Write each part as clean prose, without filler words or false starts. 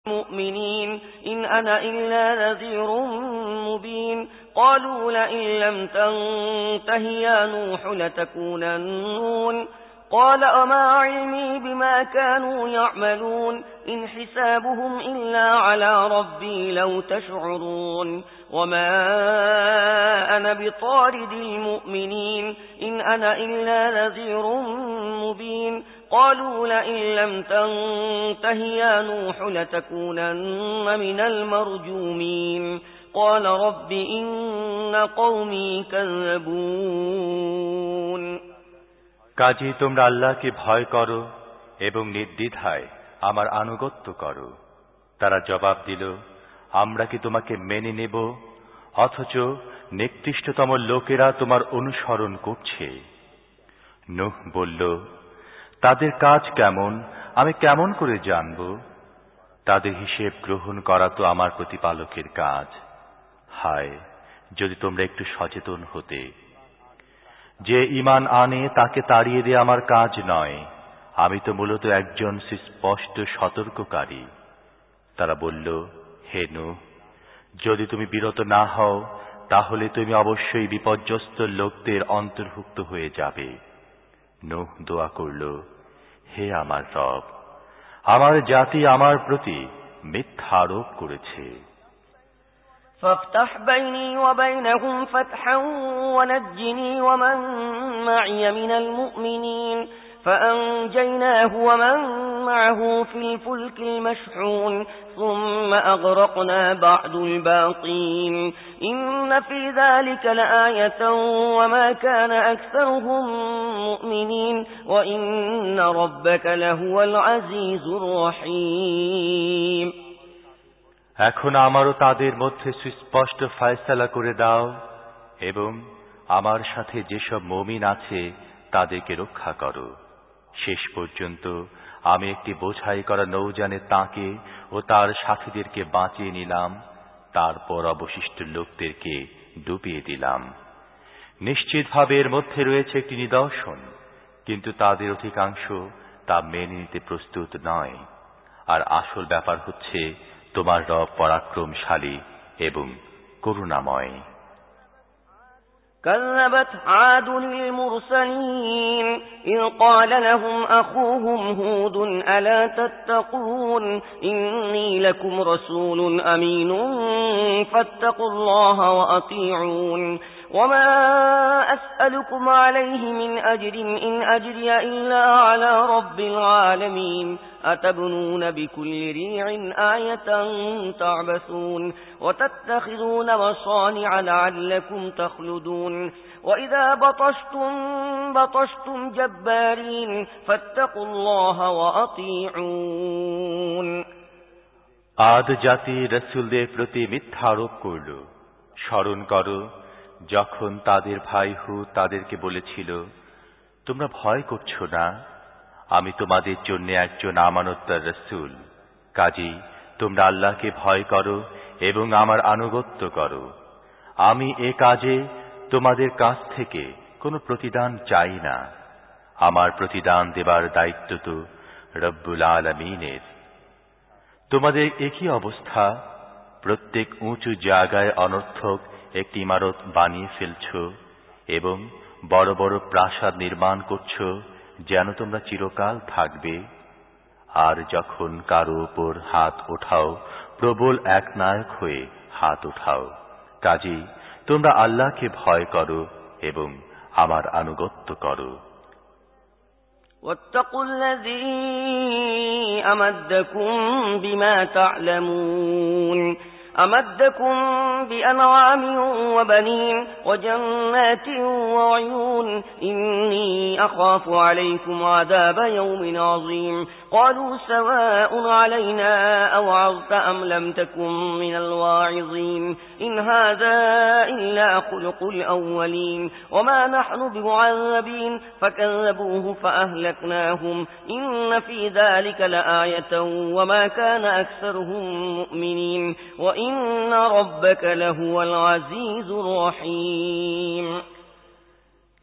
مؤمنين إن أنا إلا نذير مبين قالوا لئن لم تنته يا نوح لتكونن قال أما علمي بما كانوا يعملون إن حسابهم إلا على ربي لو تشعرون وما أنا بطارد المؤمنين إن أنا إلا نذير مبين قالوا لئن لم تنته يا نوح لتكونن من المرجومين قال رب إن قومي كذبون কাজী তোমরা আল্লাহকে ভয় করো এবং নির্দ্বিধায় আমার আনুগত্য করো। তারা জবাব দিল, আমরা কি তোমাকে মেনে নেব অথচ নিকৃষ্টতম লোকেরা তোমার অনুসরণ করছে? নূহ বলল, তাদের কাজ কেমন আমি কেমন করে জানব? তাদের হিসেব গ্রহণ করা তো আমার প্রতিপালকের কাজ। হায়, যদি তোমরা একটু সচেতন হতে। যে ঈমান আনে তাকে তাড়িয়ে দেয়া আমার কাজ নয়, আমি তো মূলত একজন সুস্পষ্ট সতর্ককারী। তারা বলল, হে নূহ, যদি তুমি বিরত না হও তাহলে তুমি অবশ্যই বিপর্যস্ত লোকদের অন্তর্ভুক্ত হয়ে যাবে। নূহ দোয়া করল, হে আমার রব, আমার জাতি আমার প্রতি মিথ্যা আরোপ করেছে। فافتح بيني وبينهم فتحا ونجني ومن معي من المؤمنين فأنجيناه ومن معه في الفلك المشحون ثم أغرقنا بعد الباقين إن في ذلك لآية وما كان أكثرهم مؤمنين وإن ربك لهو العزيز الرحيم এখন আমারও তাদের মধ্যে সুস্পষ্ট ফয়সালা করে দাও এবং আমার সাথে যেসব মুমিন আছে তাদেরকে রক্ষা করো। শেষ পর্যন্ত আমি একটি বোঝাই করা নৌযানে তাকে ও তার সাথীদেরকে বাঁচিয়ে নিলাম, তারপর অবশিষ্ট লোকদেরকে ডুবিয়ে দিলাম। নিশ্চিতভাবে এর মধ্যে রয়েছে একটি নিদর্শন, কিন্তু তাদের অধিকাংশ তা মেনে নিতে প্রস্তুত নয়। আর আসল ব্যাপার হচ্ছে তোমার রব পরাক্রমশালী এবং করুণাময়। كذبت عاد المرسلين إذ قال لهم أخوهم هود ألا تتقون إني لكم رسول أمين فاتقوا الله وأطيعون وما أسألكم عليه من أجر إن أجري إلا على رب العالمين أتبنون بكل ريع آية تعبثون وتتخذون مصانع لعلكم تخلدون وإذا بطشتم جبارين فاتقوا الله وأطيعون আদ জাতি রাসূলদের প্রতি মিথ্যা আরোপ করল। স্মরণ করো যখন তাদের ভাই হুদ তাদেরকে বলেছিল, তোমরা ভয় করছো না, আমি তোমাদের জন্য একজন আমানতদার রাসূল। কাজেই তোমরা আল্লাহকে ভয় করো এবং আমার আনুগত্য করো। আমি এ কাজে তোমাদের কাছ থেকে কোনো প্রতিদান চাই না। আমার প্রতিদান দেবার দায়িত্ব তো রব্বুল আলামিনের। তোমাদের একই অবস্থা, প্রত্যেক উঁচু জায়গায় অনর্থক একটি ইমারত বানিয়ে ফেলছ এবং বড় বড় প্রাসাদ নির্মাণ করছ যেন তোমরা চিরকাল থাকবে। আর যখন কারো উপর হাত ওঠাও প্রবল এক নায়ক হয়ে হাত ওঠাও। কাজেই তোমরা আল্লাহকে ভয় করো এবং আমার আনুগত্য করো। واتقوا الذي أمدكم بما تعلمون أمدكم بأنعام وبنين وجنات وعيون إني أخاف عليكم عذاب يوم عظيم قالوا سواء علينا أوعظت أم لم تكن من الواعظين إن هذا إلا خلق الأولين وما نحن بمعذبين فكذبوه فأهلكناهم إن في ذلك لآية وما كان أكثرهم مؤمنين وإن ربك لهو العزيز الرحيم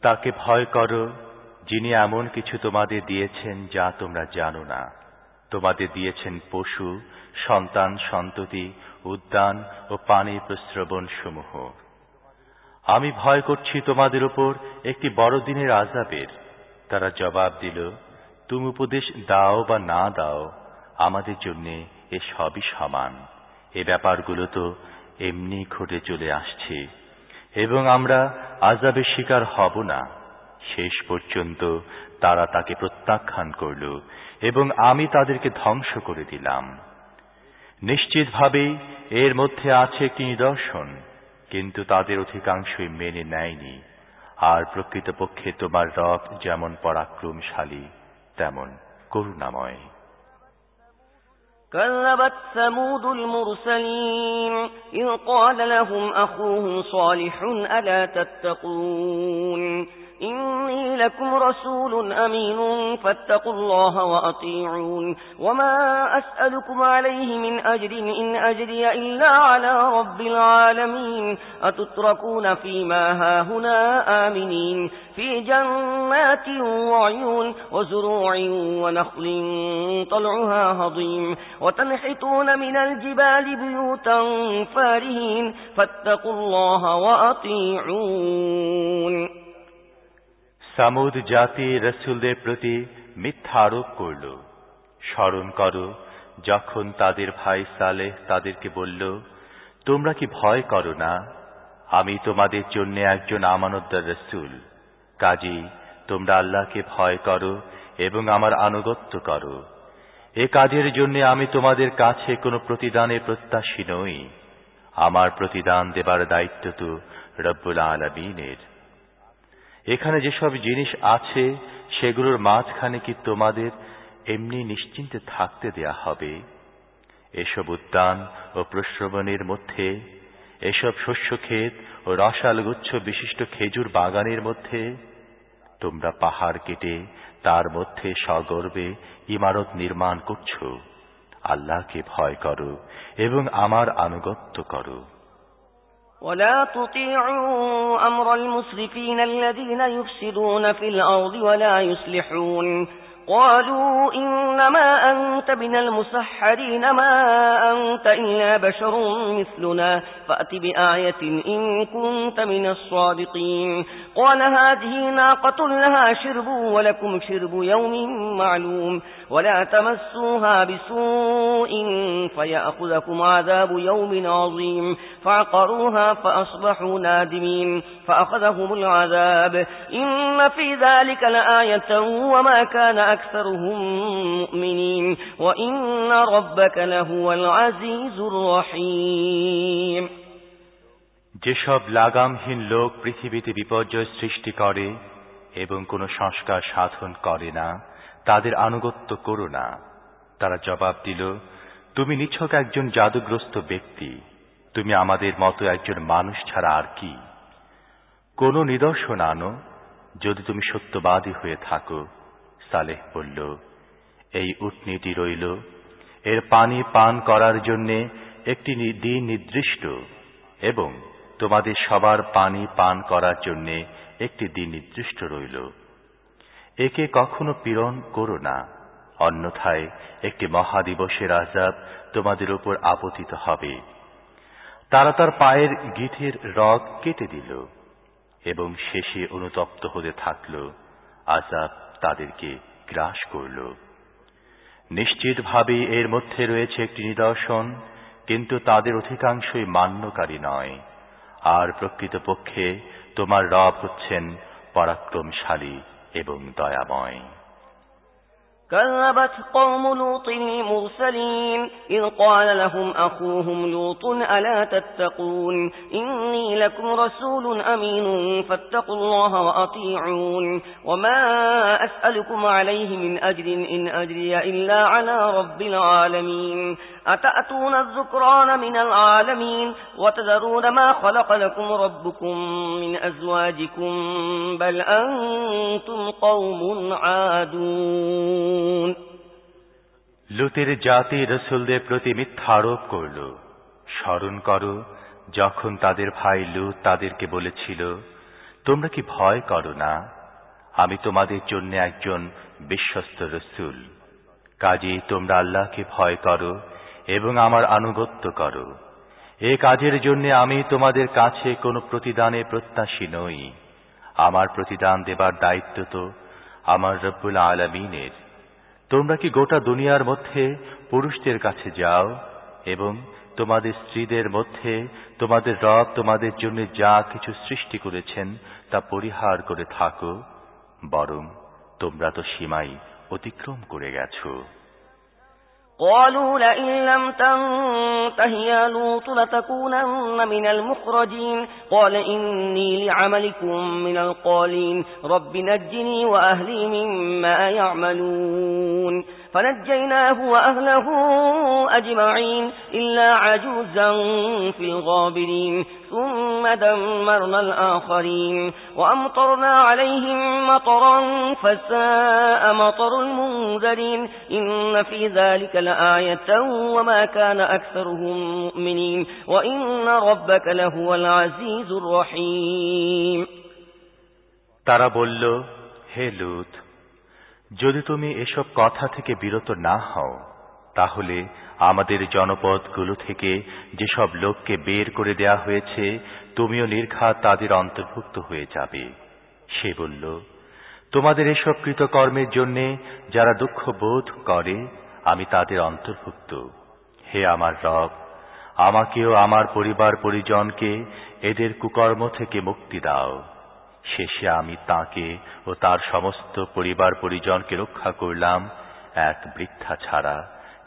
তাকে ভয় করো যিনি এমন কিছু তোমাদের দিয়েছেন যা তোমরা জানো না। তোমাদের দিয়েছেন পশু সন্তান সন্ততি, উদ্যান ও পানির প্রস্রবণ সমূহ। আমি ভয় করছি তোমাদের উপর একটি বড় দিনের আযাবের। তারা জবাব দিল, তুমি উপদেশ দাও বা না দাও, আমাদের জন্য এ সবই সমান। এ ব্যাপারগুলো তো এমনি ঘটে চলে আসছে এবং আমরা আযাবের শিকার হব না। শেষ পর্যন্ত তারা তাকে প্রত্যাখ্যান করল এবং আমি তাদেরকে ধ্বংস করে দিলাম। নিশ্চিতভাবেই এর মধ্যে আছে একটি নিদর্শন, কিন্তু তাদের অধিকাংশই মেনে নেয়নি। আর প্রকৃতপক্ষে তোমার রব যেমন পরাক্রমশালী তেমন করুণাময়। كذبت ثمود المرسلين إذ قال لهم أخوهم صالح ألا تتقون إني لكم رسول أمين فاتقوا الله وأطيعون وما أسألكم عليه من أجر إن أجري إلا على رب العالمين أتتركون فيما هاهنا آمنين في جنات وعيون وزروع ونخل طلعها هضيم وتنحتون من الجبال بيوتا فارهين فاتقوا الله وأطيعون। সামুদ জাতি রাসূলদের প্রতি মিথ্যা আরোপ করল। স্মরণ করো যখন তাদের ভাই সালেহ তাদেরকে বলল, তোমরা কি ভয় করো না? আমি তোমাদের জন্য একজন আমানতদার রাসূল। কাজেই তোমরা আল্লাহকে ভয় করো এবং আমার আনুগত্য করো। এ কাজের জন্য আমি তোমাদের কাছে কোনো প্রতিদানের প্রত্যাশী নই। আমার প্রতিদান দেবার দায়িত্ব তো রব্বুল আলামিনের। এখানে যেসব জিনিস আছে সেগুলোর মাঝখানে কি তোমাদের এমনি নিশ্চিন্তে থাকতে দেয়া হবে? এসব উদ্যান ও প্রস্রবণের মধ্যে, এসব শস্যক্ষেত ও রসালগুচ্ছ বিশিষ্ট খেজুর বাগানের মধ্যে তোমরা পাহাড় কেটে তার মধ্যে সগর্বে ইমারত নির্মাণ করছো। আল্লাহকে ভয় করো এবং আমার আনুগত্য করো। ولا تطيعوا أمر المسرفين الذين يفسدون في الأرض ولا يصلحون قالوا إنما أنت من المسحرين ما أنت إلا بشر مثلنا فأت بآية إن كنت من الصادقين قال هذه ناقة لها شرب ولكم شرب يوم معلوم ولا تمسوها بسوء فيأخذكم عذاب يوم عظيم فعقروها فأصبحوا نادمين فأخذهم العذاب إن في ذلك لآية وما كان أكثرهم مؤمنين وإن ربك لهو العزيز الرحيم। যেসব লাগামহীন লোক পৃথিবীতে বিপর্যয় সৃষ্টি করে এবং কোনো সংস্কার সাধন করে না, তাদের আনুগত্য করো না। তারা জবাব দিল, তুমি নিছক একজন জাদুগ্রস্ত ব্যক্তি, তুমি আমাদের মতো একজন মানুষ ছাড়া আর কি? কোন নিদর্শন আনো যদি তুমি সত্যবাদী হয়ে থাকো। সালেহ বলল, এই উটনীটি রইল, এর পানি পান করার জন্য একটি দিন নির্দিষ্ট এবং তোমাদের সবার পানি পান করার জন্য একটি দিন নির্দিষ্ট রইল। একে কখনো পীড়ন করো না, অন্যথায় একটি মহাদিবসের আযাব তোমাদের উপর আপতিত হবে। তারা তার পায়ের গিঁঠের রগ কেটে দিল এবং শেষে অনুতপ্ত হতে থাকল। আযাব তাদেরকে গ্রাস করল। নিশ্চিতভাবে এর মধ্যে রয়েছে একটি নিদর্শন, কিন্তু তাদের অধিকাংশই মান্যকারী নয়। আর প্রকৃতপক্ষে তোমার রব হচ্ছেন পরাক্রমশালী এবং দয়াময়। كذبت قوم لوط المرسلين إذ قال لهم أخوهم لوط ألا تتقون إني لكم رسول أمين فاتقوا الله وأطيعون وما أسألكم عليه من أجر إن أجري إلا على رب العالمين أتأتون الذكران من العالمين وتذرون ما خلق لكم ربكم من أزواجكم بل أنتم قوم عادون। লুতের জাতি রাসূলদের প্রতি মিথ্যা আরোপ করল। স্মরণ করো যখন তাদের ভাই লূত তাদেরকে বলেছিল, তোমরা কি ভয় করো না? আমি তোমাদের জন্য একজন বিশ্বস্ত রাসূল। কাজেই তোমরা আল্লাহকে ভয় করো এবং আমার আনুগত্য করো। এ কাজের জন্য আমি তোমাদের কাছে কোনো প্রতিদানে প্রত্যাশী নই। আমার প্রতিদান দেবার দায়িত্ব তো আমার রব্বুল আলামিনের। তোমরা কি গোটা দুনিয়ার মধ্যে পুরুষদের কাছে যাও এবং তোমাদের স্ত্রীদের মধ্যে তোমাদের রব তোমাদের জন্য যা কিছু সৃষ্টি করেছেন তা পরিহার করে থাকো? বরং তোমরা তো সীমাই অতিক্রম করে গেছো। قالوا لئن لم تنته يا لوط لتكونن من المخرجين قال إني لعملكم من القالين رب نجني وأهلي مما يعملون فنجيناه وأهله أجمعين إلا عجوزا في الغابرين ثم دمرنا الآخرين وأمطرنا عليهم مطرا فساء مطر المنذرين إن في ذلك لآية وما كان أكثرهم مؤمنين وإن ربك لهو العزيز الرحيم তারা বলল, হে লূত, যদি তুমি এসব কথা থেকে বিরত না হও তাহলে আমাদের জনপদগুলো থেকে যেসব লোককে বের করে দেয়া হয়েছে তুমিও নির্ঘাত তাদের অন্তর্ভুক্ত হয়ে যাবে। সে বলল, তোমাদের এসব কৃতকর্মের জন্য যারা দুঃখ বোধ করে আমি তাদের অন্তর্ভুক্ত। হে আমার রব, আমাকেও আমার পরিবার পরিজনকে এদের কুকর্ম থেকে মুক্তি দাও। শেষে আমি তাকে ও তার সমস্ত পরিবার পরিজনকে রক্ষা করলাম এক বৃদ্ধা ছাড়া,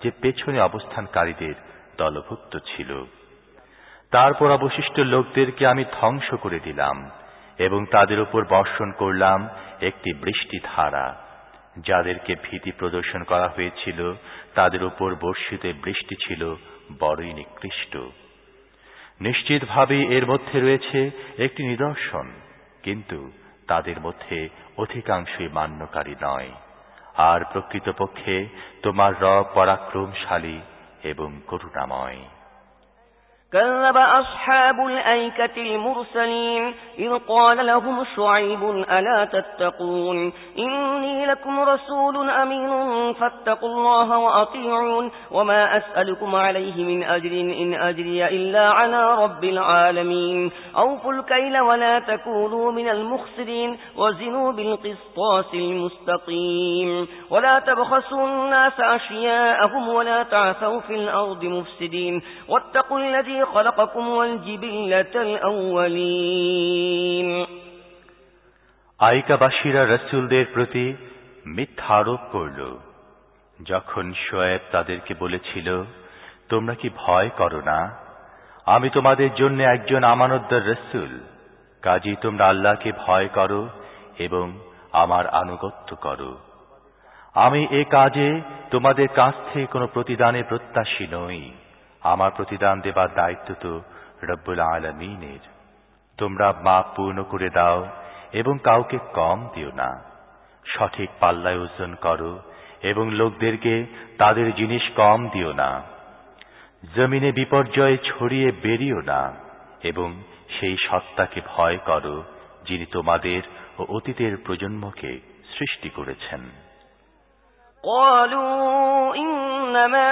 যে পেছনে অবস্থানকারীদের দলভুক্ত ছিল। তারপর অবশিষ্ট লোকদেরকে আমি ধ্বংস করে দিলাম এবং তাদের উপর বর্ষণ করলাম একটি বৃষ্টি ধারা। যাদেরকে ভীতি প্রদর্শন করা হয়েছিল তাদের উপর বর্ষিত বৃষ্টি ছিল বড়ই নিকৃষ্ট। নিশ্চিতভাবে এর মধ্যে রয়েছে একটি নিদর্শন, কিন্তু তাদের মধ্যে অধিকাংশই মান্যকারী নয়। আর প্রকৃতপক্ষে তোমার রব পরাক্রমশালী এবং করুণাময়। كذب أصحاب الأيكة المرسلين إذ قال لهم شعيب ألا تتقون إني لكم رسول أمين فاتقوا الله وأطيعون وما أسألكم عليه من أجر إن أجري إلا على رب العالمين أوفوا الكيل ولا تكونوا من المخسرين وزنوا بالقسطاس المستقيم ولا تبخسوا الناس أشياءهم ولا تعثوا في الأرض مفسدين واتقوا الذي خلقكم والجبلة الأولين আইকাবাসীরা রাসূলদের প্রতি মিথ্যা আরোপ করল যখন শুআয়ব তাদেরকে বলেছিল, তোমরা কি ভয় করো না? আমি তোমাদের জন্য একজন আমানতদার রাসূল। কাজেই তোমরা আল্লাহকে ভয় করো এবং আমার আনুগত্য করো। আমি এ কাজে তোমাদের কাছ থেকে কোনো প্রতিদানের প্রত্যাশী নই। আমার প্রতিদান দেবার দায়িত্ব তো রব্বুল আলামিনের। তোমরা মাপ পূর্ণ করে দাও এবং কাউকে কম দিও না। সঠিক পাল্লায় ওজন করো এবং লোকদেরকে তাদের জিনিস কম দিও না। জমিনে বিপর্যয় ছড়িয়ে বেরিও না এবং সেই সত্তাকে ভয় করো যিনি তোমাদের ও অতীতের প্রজন্মকে সৃষ্টি করেছেন। قالوا إنما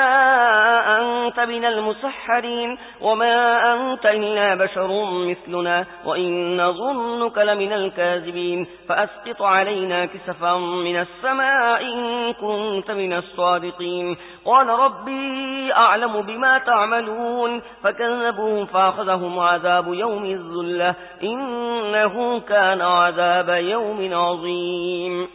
أنت من المسحرين وما أنت إلا بشر مثلنا وإن نظنك لمن الكاذبين فأسقط علينا كسفا من السماء إن كنت من الصادقين قال ربي أعلم بما تعملون فكذبوه فأخذهم عذاب يوم الذلة إنه كان عذاب يوم عظيم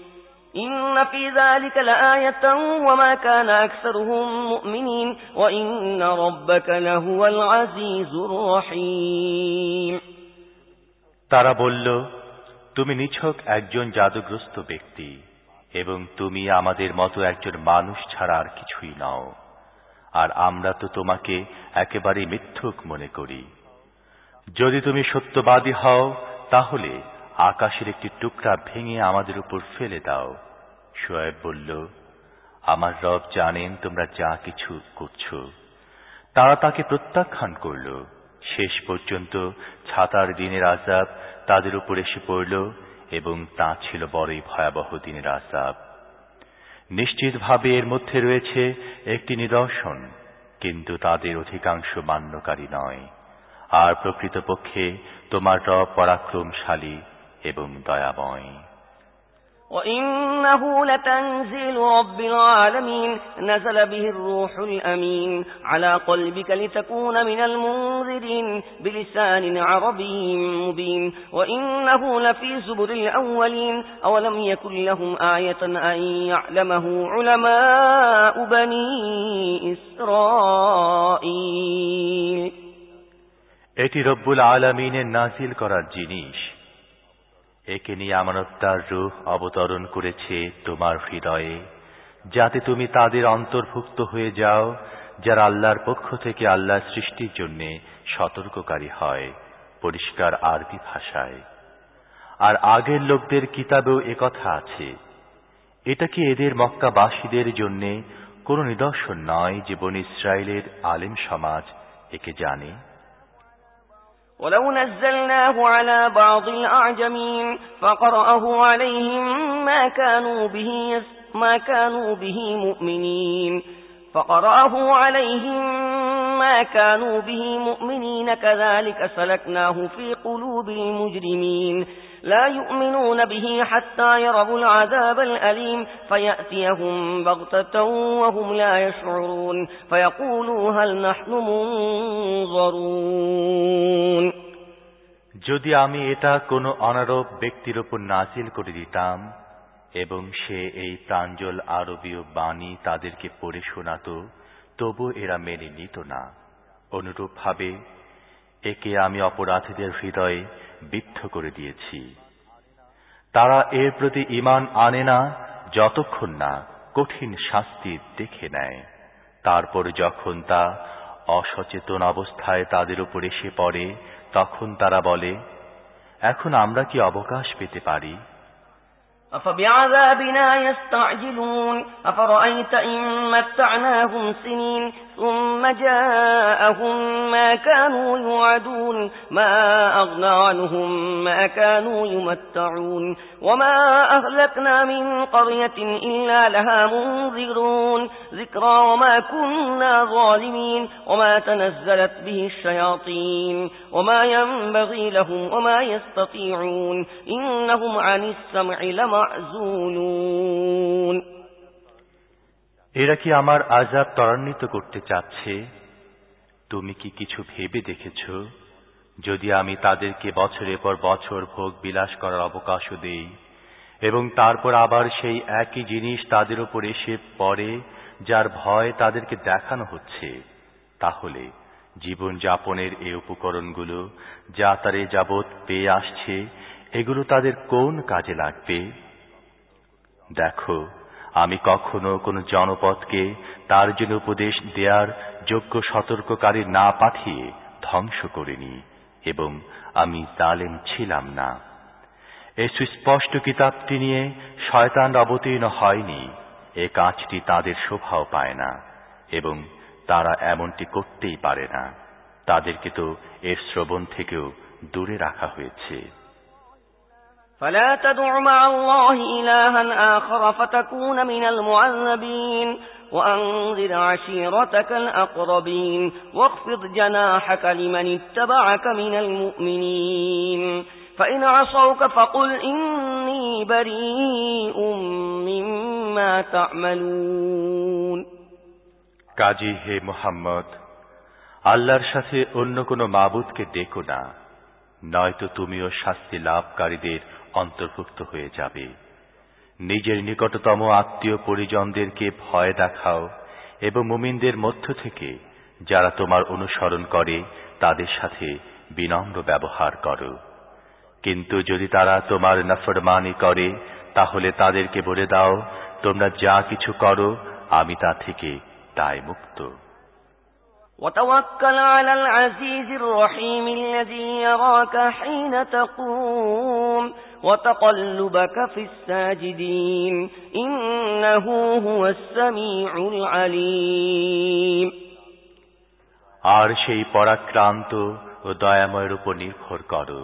إن في ذلك لآية وما كان أكثرهم مؤمنين وإن ربك لهو العزيز الرحيم তারা বলল, তুমি নিছক একজন জাদুগ্রস্ত ব্যক্তি এবং তুমি আমাদের মতো একজন মানুষ ছাড়া আর কিছুই নও। আর আমরা তো তোমাকে একেবারে মিথ্যুক মনে করি। যদি তুমি সত্যবাদী হও তাহলে আকাশের একটি টুকরা ভেঙে আমাদের উপর ফেলে দাও। শুআয়ব বলল, আমার রব জানেন তোমরা যা কিছু করছো। তারা তাকে প্রত্যাখ্যান করল। শেষ পর্যন্ত ছাতার দিনের আযাব তাদের উপর এসে পড়ল এবং তা ছিল বড়ই ভয়াবহ দিনের আযাব। নিশ্চিতভাবে এর মধ্যে রয়েছে একটি নিদর্শন, কিন্তু তাদের অধিকাংশ মান্যকারী নয়। আর প্রকৃতপক্ষে তোমার রব পরাক্রমশালী এবং দয়াময়। وإنه لتنزيل رب العالمين نزل به الروح الأمين على قلبك لتكون من المنذرين بلسان عربي مبين وإنه لفي زبر الأولين أولم يكن لهم آية أن يعلمه علماء بني إسرائيل এটি রব্বুল আলামিনের নাজিল করার জিনিস। একে নিয়ে আমানতদার রূহ অবতরণ করেছে তোমার হৃদয়ে, যাতে তুমি তাদের অন্তর্ভুক্ত হয়ে যাও যারা আল্লাহর পক্ষ থেকে আল্লাহ সৃষ্টির জন্য সতর্ককারী হয়, পরিষ্কার আরবি ভাষায়। আর আগের লোকদের কিতাবেও একথা আছে। এটা কি এদের মক্কাবাসীদের জন্য কোনো নিদর্শন নয় যে বনী ইসরাইলের আলেম সমাজ একে জানে? ولو نزلناه على بعض الأعجمين فقرأه عليهم ما كانوا به مؤمنين كذلك سلكناه في قلوب المجرمين لا يؤمنون به حتى يروا العذاب الأليم فيأتيهم بغتة وهم لا يشعرون فيقولوا هل نحن منظرون যদি আমি এটা কোনো অনারব ব্যক্তির উপর নাজিল করে দিতাম এবং সে এই প্রাঞ্জল আরবীয় বাণী তাদেরকে পড়ে শোনাতো, তবু এরা মেনে নিত না। অনুরূপভাবে একে আমি অপরাধীদের হৃদয়ে বিদ্ধ করে দিয়েছি। তারা এর প্রতি ঈমান আনে না যতক্ষণ না কঠিন শাস্তি দেখে নেয়। তারপর যখন তা অসচেতন অবস্থায় তাদের উপর এসে পড়ে, তখন তারা বলে, এখন আমরা কি অবকাশ পেতে পারি? أفبعذابنا يستعجلون أفرأيت إن متعناهم سنين ثم جاءهم ما كانوا يوعدون ما أغنى عنهم ما كانوا يمتعون وما أهلكنا من قرية إلا لها منذرون ذكرى وما كنا ظالمين وما تنزلت به الشياطين وما ينبغي لهم وما يستطيعون إنهم عن السمع لمعزولون এরা কি আমার আযাব ত্বরান্বিত করতে চাচ্ছে? তুমি কি কিছু ভেবে দেখেছ? যদি আমি তাদেরকে বছরের পর বছর ভোগ বিলাস করার অবকাশও দেই এবং তারপর আবার সেই একই জিনিস তাদের উপর এসে পড়ে যার ভয় তাদেরকে দেখানো হচ্ছে, তাহলে জীবন যাপনের এই উপকরণগুলো যা তারে যাবৎ পেয়ে আসছে, এগুলো তাদের কোন কাজে লাগবে? দেখো, আমি কখনো কোন জনপদকে তার জন্য উপদেশ দেওয়ার যোগ্য সতর্ককারী না পাঠিয়ে ধ্বংস করিনি এবং আমি জালেম ছিলাম না। এই সুস্পষ্ট কিতাবটি নিয়ে শয়তান অবতীর্ণ হয়নি। এ কাজটি তাদের শোভাও পায় না এবং তারা এমনটি করতেই পারে না। তাদেরকে তো এর শ্রবণ থেকেও দূরে রাখা হয়েছে। فلا تدع مع الله إلها آخر فتكون من المعذبين وأنذر عشيرتك الأقربين واخفض جناحك لمن اتبعك من المؤمنين فإن عصوك فقل إني بريء مما تعملون কাজী হে মুহাম্মদ, আল্লাহর সাথে অন্য কোনো মাবুদকে ডেকো না, নয়তো তুমিও শাস্তি লাভকারীদের অন্তর্ভুক্ত হয়ে যাবে। নিজের নিকটতম আত্মীয় পরিজনদেরকে ভয় দেখাও এবং মুমিনদের মধ্য থেকে যারা তোমার অনুসরণ করে তাদের সাথে বিনম্র ব্যবহার করো। কিন্তু যদি তারা তোমার নাফরমানি করে, তাহলে তাদেরকে বলে দাও, তোমরা যা কিছু করো আমি তা থেকে দায় মুক্ত। وتوكل على العزيز الرحيم الذي يراك حين تقوم وتقلبك في الساجدين إنه هو السميع العليم আর সেই পরাক্রান্ত ও দয়াময়ের উপর নির্ভর করো,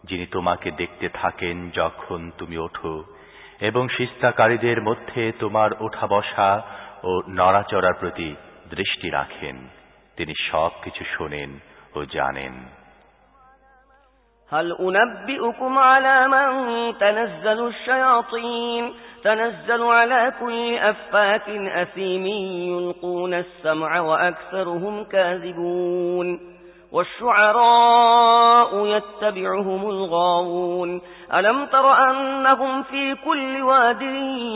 যিনি তোমাকে দেখতে থাকেন যখন তুমি ওঠো এবং সিজদাকারীদের মধ্যে তোমার ওঠা বসা ও নড়াচড়ার প্রতি দৃষ্টি রাখেন, তিনি সবকিছু শোনেন ও জানেন। هل أنبئكم على من تنزل الشياطين تنزل على كل أفاك أثيم يلقون السمع وأكثرهم كاذبون والشعراء يتبعهم الغاوون ألم تر أنهم في كل واد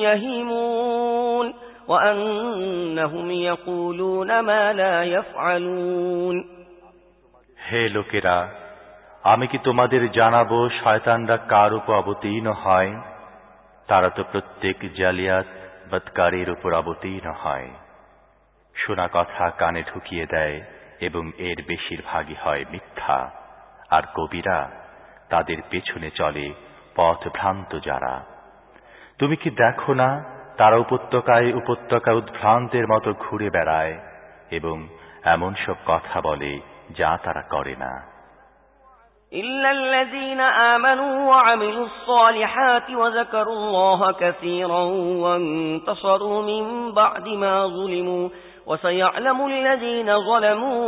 يهيمون وأنهم يقولون ما لا يفعلون হে লোকেরা, আমি কি তোমাদের জানাবো শয়তানরা কার উপর অবতীর্ণ হয়? তারা তো প্রত্যেক জালিয়াত বদকারীর উপর অবতীর্ণ হয়। শোনা কথা কানে ঢুকিয়ে দেয় এবং এর বেশিরভাগই হয় মিথ্যা। আর কবিরা তাদের পেছনে চলে পথভ্রান্ত যারা। তুমি কি দেখো না, তারা উপত্যকা উদ্ভ্রান্তের মতো ঘুরে বেড়ায় এবং এমন সব কথা বলে যা তারা করে না। إلا الذين آمنوا وعملوا الصالحات وذكروا الله كثيرا وانتصروا من بعد ما ظلموا وسيعلم الذين ظلموا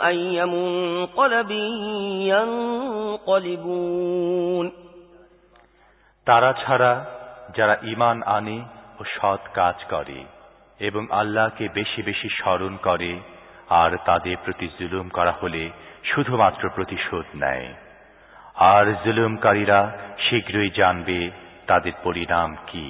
أي منقلب ينقلبون তারা ছাড়া যারা ঈমান আনে ও সৎ কাজ করে এবং আল্লাহকে বেশি বেশি স্মরণ করে আর তাদের প্রতি জুলুম করা হলে শুধুমাত্র প্রতিশোধ নেয়, আর জুলুমকারীরা শীঘ্রই জানবে তাদের পরিণাম কি।